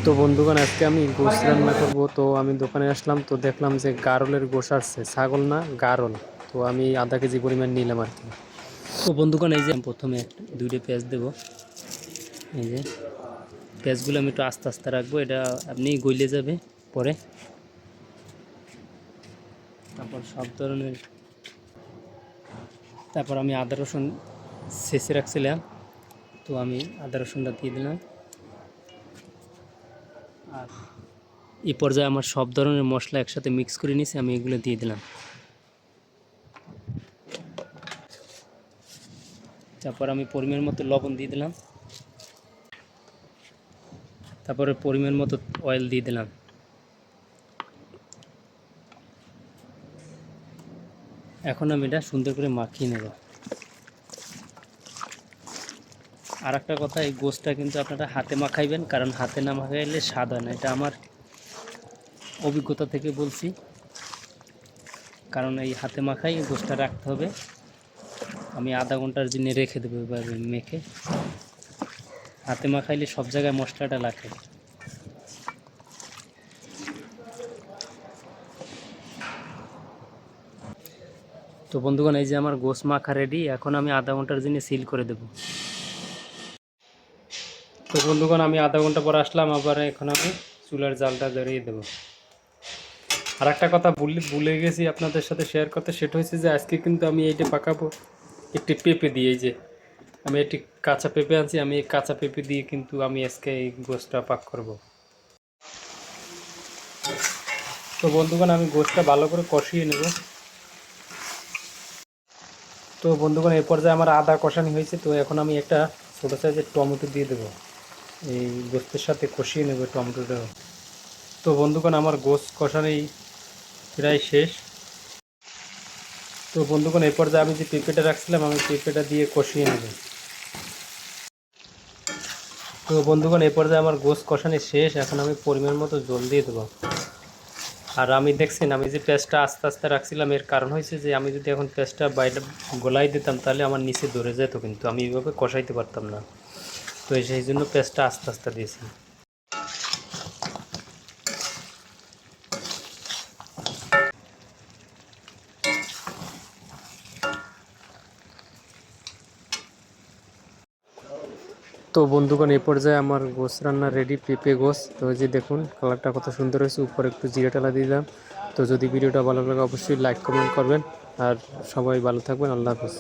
তো বন্ধুগণ আজকে আমি গোশ রান্না করব। তো আমি দোকানে আসলাম, তো দেখলাম যে গারলের গোশ আসছে, ছাগল না গারল। তো আমি আধা কেজি পরিমাণ নিলাম আর কি। তো বন্ধুগণ এই যে আমি প্রথমে দুইটা পেঁয়াজ দেবো। এই যে পেঁয়াজগুলো আমি একটু আস্তে আস্তে রাখবো, এটা আপনি গইলে যাবে পরে। তারপর সব ধরনের, তারপর আমি আদা রসুন ছেঁচে রাখছিলাম, তো আমি আদা রসুনটা দিয়ে দিলাম। আর এই পর্যায়ে আমার সব ধরনের মশলা একসাথে মিক্স করে নিয়েছি, আমি এগুলো দিয়ে দিলাম। তারপর আমি পরিমাণ মতো লবণ দিয়ে দিলাম, তারপরে পরিমাণ মতো অয়েল দিয়ে দিলাম। এখন আমি এটা সুন্দর করে মাখিয়ে নেব। আর একটা কথা, এই গোশটা কিন্তু আপনারা হাতে মাখাইবেন, কারণ হাতে না মাখাইলে স্বাদ হয় না। এটা আমার অভিজ্ঞতা থেকে বলছি, কারণ এই হাতে মাখাই গোশটা রাখতে হবে। আমি আধা ঘন্টার জন্য রেখে দেবো এভাবে মেখে। হাতে মাখাইলে সব জায়গায় মশলাটা লাগে। তো বন্ধুগণ এই যে আমার গোশ মাখা রেডি, এখন আমি আধা ঘন্টার জন্য সিল করে দেব। তো বন্ধুগণ আমি আধা ঘন্টা পর আসলাম আবার, এখন আমি চুলার জালটা ধরিয়ে দেবো। আর একটা কথা ভুলে গেছি আপনাদের সাথে শেয়ার করতে, সেটা হচ্ছে যে আজকে কিন্তু আমি এইটা পাকাবো একটি পেঁপে দিয়ে। এই যে আমি একটি কাঁচা পেঁপে আনছি, আমি এই কাঁচা পেঁপে দিয়ে কিন্তু আমি আজকে এই গোশটা পাক করব। তো বন্ধুগণ আমি গোশটা ভালো করে কষিয়ে নেব। তো বন্ধুগণ এই পর্যায়ে আমার আদা কষানি হয়েছে, তো এখন আমি একটা ছোটো সাইজের টমেটো দিয়ে দেবো, এই গোস্তের সাথে কষিয়ে নেব টমেটোটা। তো বন্ধুগণ আমার গোশ কষানি প্রায় শেষ। তো বন্ধুগণ এই পর্যায়ে আমি যে পেঁপেটা রাখছিলাম, আমি পেঁপেটা দিয়ে কষিয়ে নেব। তো বন্ধুগণ এই পর্যায়ে আমার গোশ কষানি শেষ, এখন আমি পরিমাণ মতো জল দিয়ে দেবো। আর আমি দেখছেন আমি যে পেঁয়াজটা আস্তে আস্তে রাখছিলাম, এর কারণ হয়েছে যে আমি যদি এখন পেঁয়াজটা বাইরে গলাই দিতাম তাহলে আমার নিচে ধরে যেত, কিন্তু আমি এইভাবে কষাইতে পারতাম না। তো সেই জন্য পেঁয়াজটা আস্তে আস্তে দিয়েছি। তো বন্ধুগণ এই পর্যায়ে আমার গোশ রান্না রেডি, পেঁপে গোশ। তো এই যে দেখুন কালারটা কত সুন্দর হয়েছে, উপরে একটু জিরা টালা দিলাম। তো যদি ভিডিওটা ভালো লাগে অবশ্যই লাইক কমেন্ট করবেন, আর সবাই ভালো থাকবেন। আল্লাহ হাফেজ।